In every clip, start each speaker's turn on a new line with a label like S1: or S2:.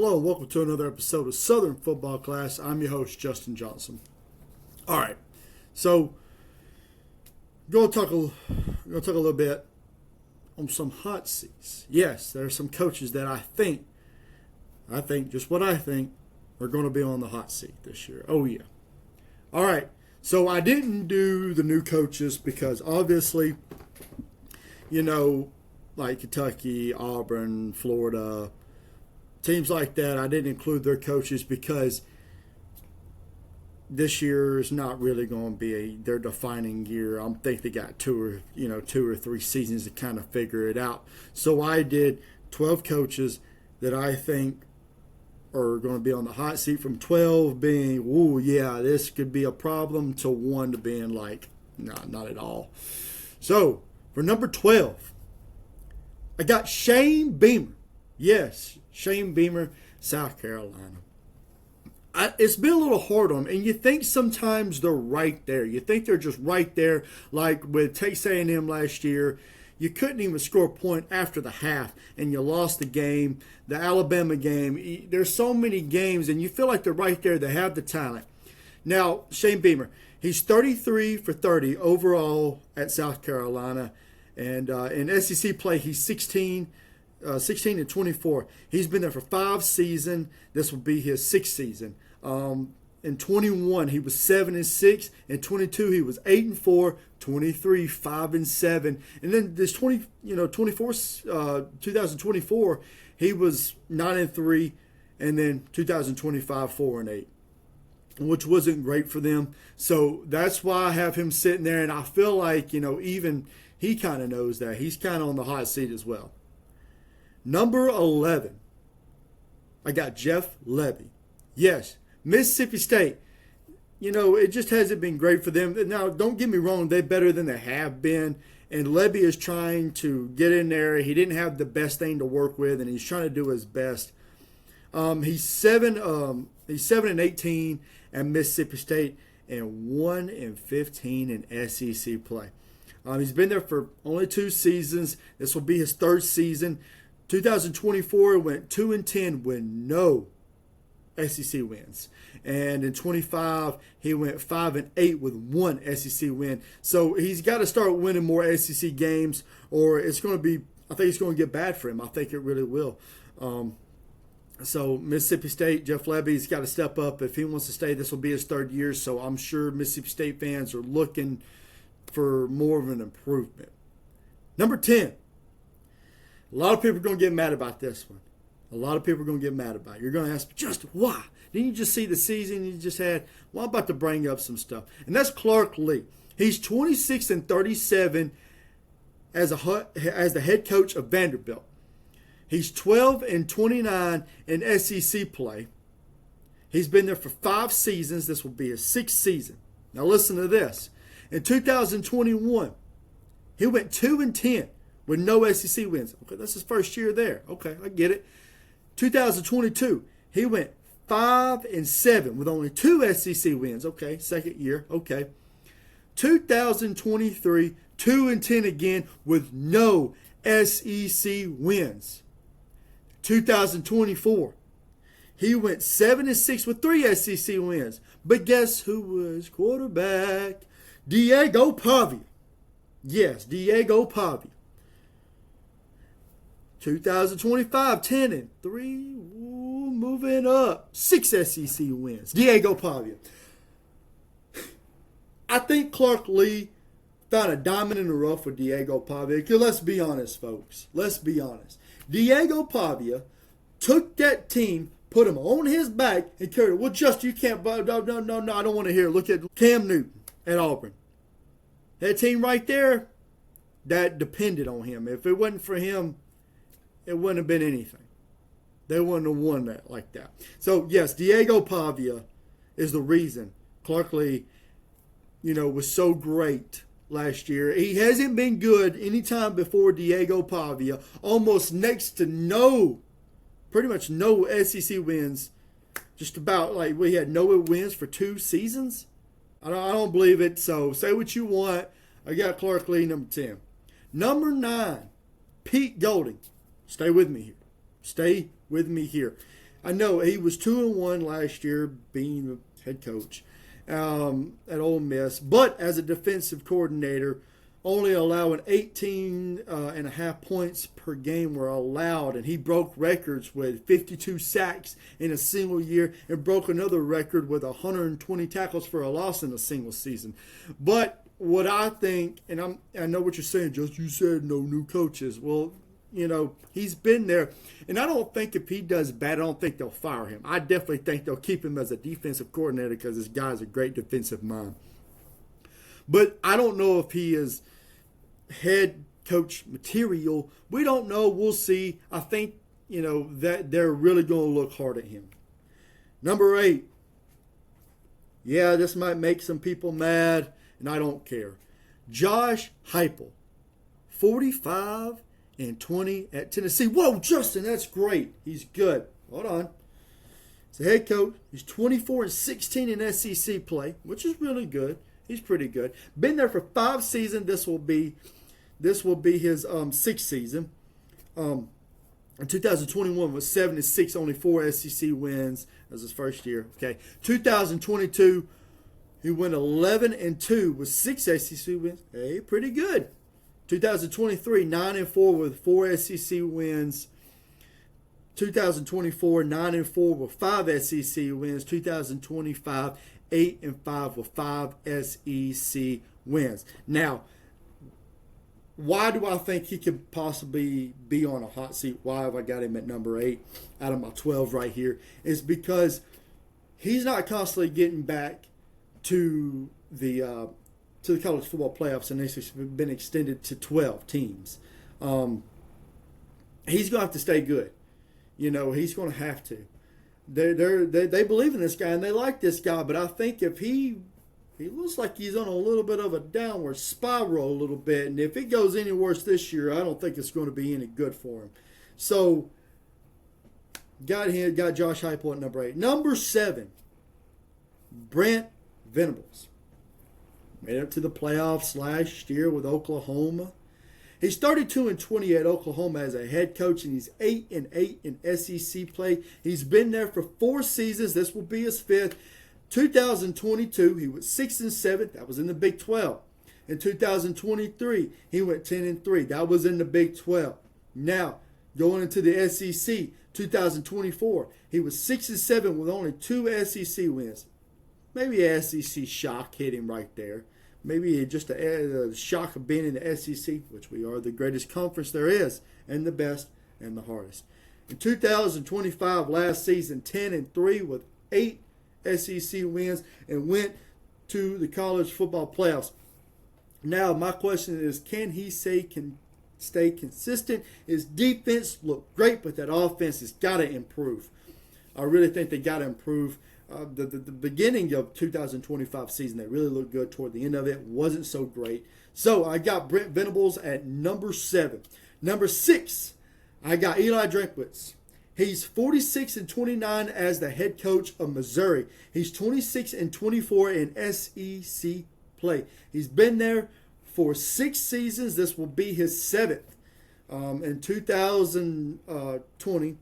S1: Hello, and welcome to another episode of Southern Football Class. I'm your host, Justin Johnson. All right, so going to talk a little bit on some hot seats. Yes, there are some coaches that I think just what I think are going to be on the hot seat this year. Oh yeah. All right, so I didn't do the new coaches because obviously, like Kentucky, Auburn, Florida. Teams like that, I didn't include their coaches because this year is not really going to be their defining year. I think they got two or three seasons to kind of figure it out. So I did 12 coaches that I think are going to be on the hot seat, from 12 being, ooh, yeah, this could be a problem, to 1 to being like, nah, not at all. So for number 12, I got Shane Beamer. Yes, Shane Beamer, South Carolina. It's been a little hard on them, and you think sometimes they're right there. You think they're just right there, like with Texas A&M last year. You couldn't even score a point after the half, and you lost the game. The Alabama game, there's so many games, and you feel like they're right there. They have the talent. Now, Shane Beamer, he's 33 for 30 overall at South Carolina, and in SEC play, he's 16 and 24. He's been there for 5 seasons. This will be his 6th season. In 21, he was 7 and 6. In 22, he was 8 and 4. 23, 5 and 7. And then this 2024, he was 9 and 3. And then 2025, 4 and 8, which wasn't great for them. So that's why I have him sitting there. And I feel like, even he kind of knows that. He's kind of on the hot seat as well. Number 11, I got Jeff Lebby. Yes, Mississippi State. It just hasn't been great for them. Now, don't get me wrong, they're better than they have been. And Lebby is trying to get in there. He didn't have the best thing to work with, and he's trying to do his best. He's 7 and 18 at Mississippi State, and 1 and 15 in SEC play. He's been there for only 2 seasons. This will be his 3rd season. 2024 went 2 and 10 with no SEC wins, and in 25 he went 5 and 8 with 1 SEC win. So he's got to start winning more SEC games, or it's going to be. I think it's going to get bad for him. I think it really will. So Mississippi State, Jeff Lebby's got to step up if he wants to stay. This will be his 3rd year, so I'm sure Mississippi State fans are looking for more of an improvement. Number 10. A lot of people are going to get mad about this one. A lot of people are going to get mad about it. You're going to ask, Justin, why? Didn't you just see the season you just had? Well, I'm about to bring up some stuff. And that's Clark Lea. He's 26 and 37 as the head coach of Vanderbilt. He's 12 and 29 in SEC play. He's been there for 5 seasons. This will be his 6th season. Now listen to this. In 2021, he went 2 and 10. With no SEC wins. Okay, that's his 1st year there. Okay, I get it. 2022, he went 5 and 7 with only 2 SEC wins. Okay, 2nd year. Okay. 2023, 2 and 10 again with no SEC wins. 2024, he went 7 and 6 with 3 SEC wins. But guess who was quarterback? Diego Pavia. Yes, Diego Pavia. 2025, 10 and 3, moving up. 6 SEC wins. Diego Pavia. I think Clark Lea found a diamond in the rough with Diego Pavia. Because let's be honest, folks. Let's be honest. Diego Pavia took that team, put him on his back, and carried it. Well, Justin, you can't. No, I don't want to hear it. Look at Cam Newton at Auburn. That team right there, that depended on him. If it wasn't for him, it wouldn't have been anything. They wouldn't have won that like that. So, yes, Diego Pavia is the reason Clark Lea, was so great last year. He hasn't been good any time before Diego Pavia. Almost next to pretty much no SEC wins. Just about like we had no wins for 2 seasons. I don't believe it. So say what you want. I got Clark Lea, number 10. Number 9, Pete Golding. Stay with me here. Stay with me here. I know he was 2-1 last year, being the head coach at Ole Miss, but as a defensive coordinator, only allowing 18 and a half points per game were allowed, and he broke records with 52 sacks in a single year and broke another record with 120 tackles for a loss in a single season. But what I think, and I know what you're saying, just you said no new coaches. Well, he's been there, and I don't think if he does bad, I don't think they'll fire him. I definitely think they'll keep him as a defensive coordinator because this guy's a great defensive mind. But I don't know if he is head coach material. We don't know. We'll see. I think, that they're really going to look hard at him. Number 8. Yeah, this might make some people mad, and I don't care. Josh Heupel, 45-20 at Tennessee. Whoa, Justin, that's great. He's good. Hold on. He's a head coach. He's 24-16 in SEC play, which is really good. He's pretty good. Been there for 5 seasons. This will be his 6th season. In 2021 was 7-6, only 4 SEC wins. That was his first year. Okay. 2022, he went 11-2 with 6 SEC wins. Hey, pretty good. 2023, 9-4 with 4 SEC wins. 2024, 9-4 with 5 SEC wins. 2025, 8-5 with 5 SEC wins. Now, why do I think he could possibly be on a hot seat? Why have I got him at number 8 out of my 12 right here? Is because he's not constantly getting back to the college football playoffs, and it's been extended to 12 teams. He's going to have to stay good. He's going to have to. They believe in this guy, and they like this guy, but I think if he looks like he's on a little bit of a downward spiral a little bit, and if it goes any worse this year, I don't think it's going to be any good for him. So, got Josh Heupel at number 8. Number 7, Brent Venables. Made it to the playoffs last year with Oklahoma. He started 2-20 at Oklahoma as a head coach, and he's 8-8 in SEC play. He's been there for 4 seasons. This will be his 5th. 2022, he was 6-7. That was in the Big 12. In 2023, he went 10-3. That was in the Big 12. Now, going into the SEC, 2024, he was 6-7 with only 2 SEC wins. Maybe an SEC shock hit him right there. Maybe just a shock of being in the SEC, which we are the greatest conference there is, and the best and the hardest. In 2025, last season, 10-3 with 8 SEC wins and went to the college football playoffs. Now, my question is, can he stay consistent? His defense looked great, but that offense has got to improve. I really think they got to improve. The beginning of 2025 season, they really looked good. Toward the end of it, wasn't so great. So I got Brent Venables at number 7. Number 6, I got Eli Drinkwitz. He's 46-29 as the head coach of Missouri. He's 26-24 in SEC play. He's been there for 6 seasons. This will be his 7th. In 2020,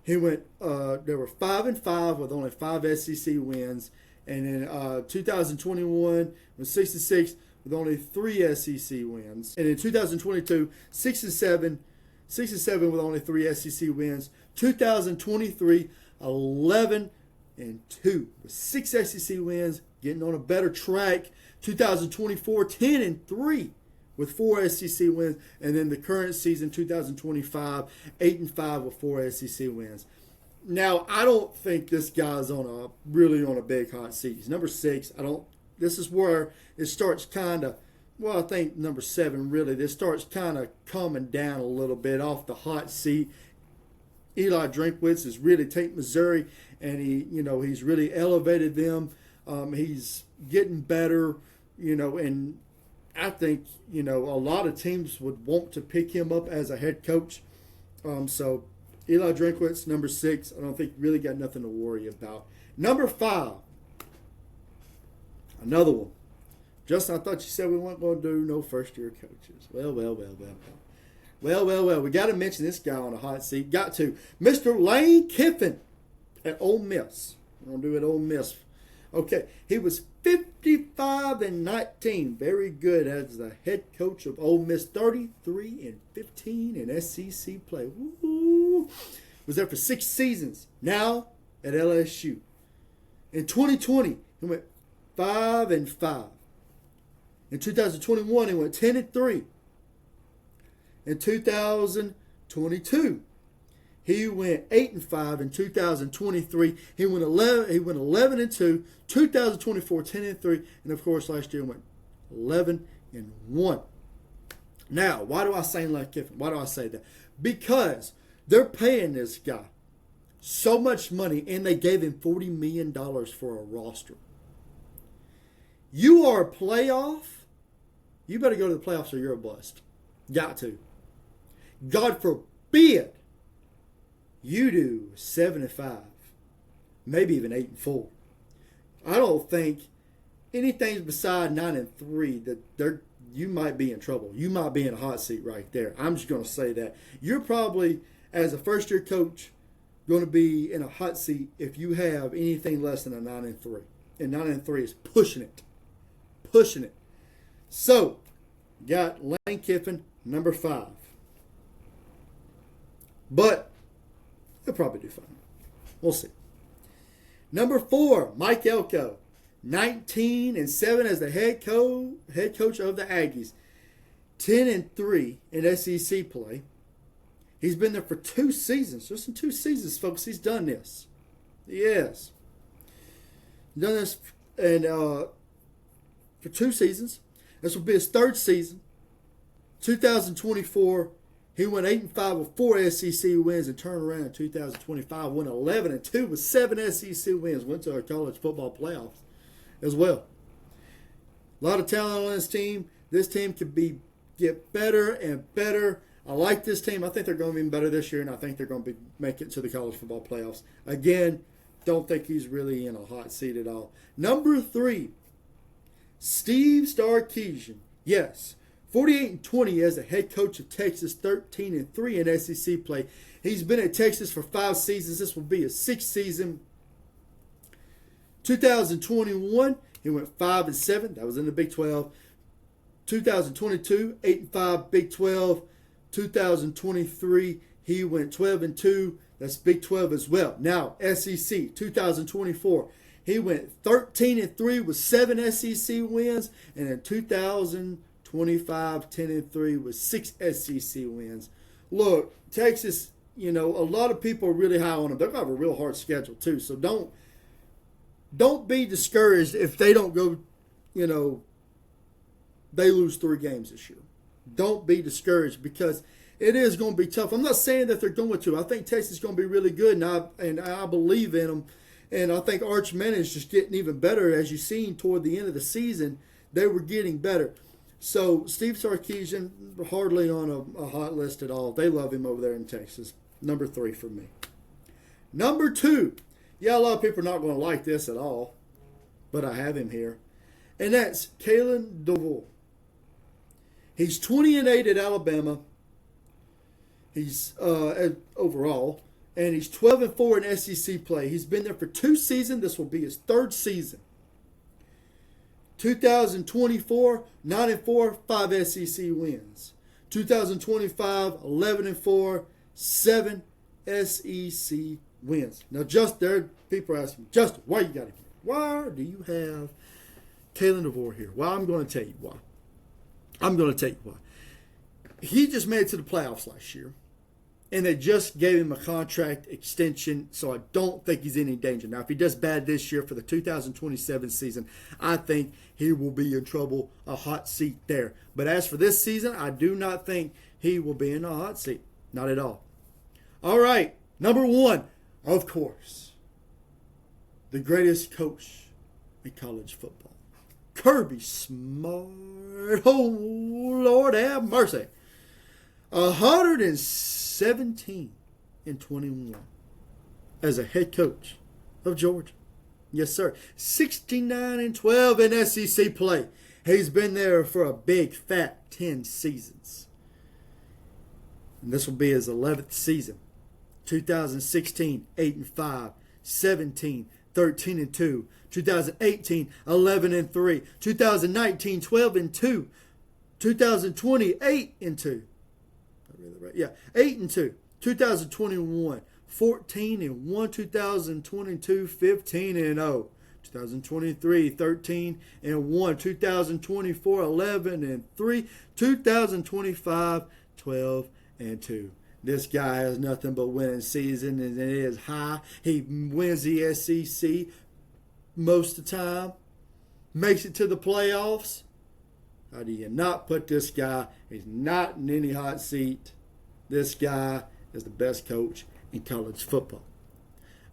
S1: he went. They were 5-5 with only 5 SEC wins, and in 2021 was 6-6 with only 3 SEC wins, and in 2022 6-7 with only 3 SEC wins. 2023 11-2 with 6 SEC wins, getting on a better track. 2024 10-3 with 4 SEC wins, and then the current season 2025 8-5 with 4 SEC wins. Now, I don't think this guy's really on a big hot seat. He's number 6. This is where it starts kind of. Well, I think number 7 really. This starts kind of coming down a little bit off the hot seat. Eli Drinkwitz has really taken Missouri, and he's really elevated them. He's getting better, and I think, a lot of teams would want to pick him up as a head coach. So Eli Drinkwitz, number 6, I don't think really got nothing to worry about. Number 5, another one. Justin, I thought you said we weren't going to do no first-year coaches. Well. We got to mention this guy on the hot seat. Got to. Mr. Lane Kiffin. at Ole Miss. We're going to do it Ole Miss. Okay, he was 55-19. Very good as the head coach of Ole Miss. 33-15 in SEC play. Woo! Was there for 6 seasons. Now at LSU. In 2020, he went 5-5. In 2021, he went 10-3. In 2022, he went 8-5. In 2023, he went 11. He went 11-2. 2024, 10-3, and of course last year went 11-1. Now, why do I say Lane Kiffin? Why do I say that? Because they're paying this guy so much money, and they gave him $40 million for a roster. You are a playoff. You better go to the playoffs or you're a bust. Got to. God forbid you do 7-5, maybe even 8-4. I don't think anything beside 9-3 that you might be in trouble. You might be in a hot seat right there. I'm just going to say that. You're probably, as a first-year coach, going to be in a hot seat if you have anything less than a 9-3. And 9-3 is pushing it. Pushing it. So, got Lane Kiffin, number 5. But he'll probably do fine. We'll see. Number 4, Mike Elko, 19-7 as the head coach of the Aggies, 10-3 in SEC play. He's been there for 2 seasons. Just in 2 seasons, folks. He's done this. He has done this, and for 2 seasons. This will be his 3rd season. 2024. He went 8-5 with 4 SEC wins and turned around in 2025. Went 11-2 with 7 SEC wins. Went to our college football playoffs as well. A lot of talent on this team. This team could get better and better. I like this team. I think they're going to be better this year, and I think they're going to make it to the college football playoffs. Again, don't think he's really in a hot seat at all. Number 3, Steve Sarkisian. Yes. 48-20 as the head coach of Texas, 13-3 in SEC play. He's been at Texas for 5 seasons. This will be his 6th season. 2021, he went 5-7. That was in the Big 12. 2022, 8-5 Big 12. 2023, he went 12-2. That's Big 12 as well. Now, SEC, 2024, he went 13-3 with 7 SEC wins. And in 2025, 10-3 with 6 SEC wins. Look, Texas, a lot of people are really high on them. They're going to have a real hard schedule too. So don't be discouraged if they don't go, they lose 3 games this year. Don't be discouraged because it is going to be tough. I'm not saying that they're going to. I think Texas is going to be really good, and I believe in them. And I think Arch Manning is just getting even better. As you've seen toward the end of the season, they were getting better. So Steve Sarkisian, hardly on a hot list at all. They love him over there in Texas. Number 3 for me. Number 2. Yeah, a lot of people are not going to like this at all, but I have him here. And that's Kalen DeVore. He's 20-8 at Alabama. He's overall, and he's 12-4 in SEC play. He's been there for 2 seasons. This will be his 3rd season. 2024, 9-4, 5 SEC wins. 2025, 11-4, 7 SEC wins. Now, people are asking, Justin, why you got him here? Why do you have Kalen DeVore here? Well, I'm going to tell you why. He just made it to the playoffs last year, and they just gave him a contract extension, so I don't think he's in any danger. Now, if he does bad this year for the 2027 season, I think he will be in trouble, a hot seat there. But as for this season, I do not think he will be in a hot seat. Not at all. All right, number 1, of course, the greatest coach in college football, Kirby Smart. Oh, Lord have mercy. 117-21 as a head coach of Georgia. Yes, sir. 69-12 in SEC play. He's been there for a big, fat 10 seasons. And this will be his 11th season. 2016, 8-5. 17, 13-2. 2018, 11-3. 2019, 12-2. 2020, 8-2. Yeah, 8-2. 2021, 14-1. 2022, 15-0. 2023, 13-1. 2024, 11-3. 2025, 12-2. This guy has nothing but winning season, and it is high. He wins the SEC most of the time, makes it to the playoffs. How do you not put this guy? He's not in any hot seat. This guy is the best coach in college football.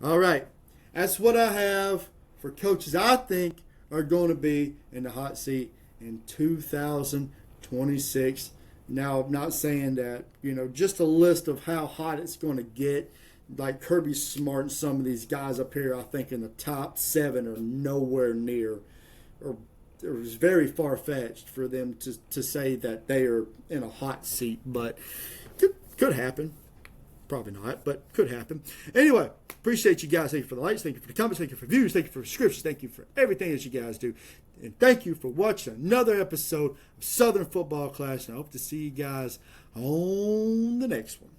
S1: All right, that's what I have for coaches I think are going to be in the hot seat in 2026. Now, I'm not saying that, just a list of how hot it's going to get. Like Kirby Smart and some of these guys up here, I think in the top 7 are nowhere near, or it was very far-fetched for them to say that they are in a hot seat, but could happen. Probably not, but could happen. Anyway, appreciate you guys. Thank you for the likes. Thank you for the comments. Thank you for views. Thank you for subscriptions. Thank you for everything that you guys do. And thank you for watching another episode of Southern Football Clash. And I hope to see you guys on the next one.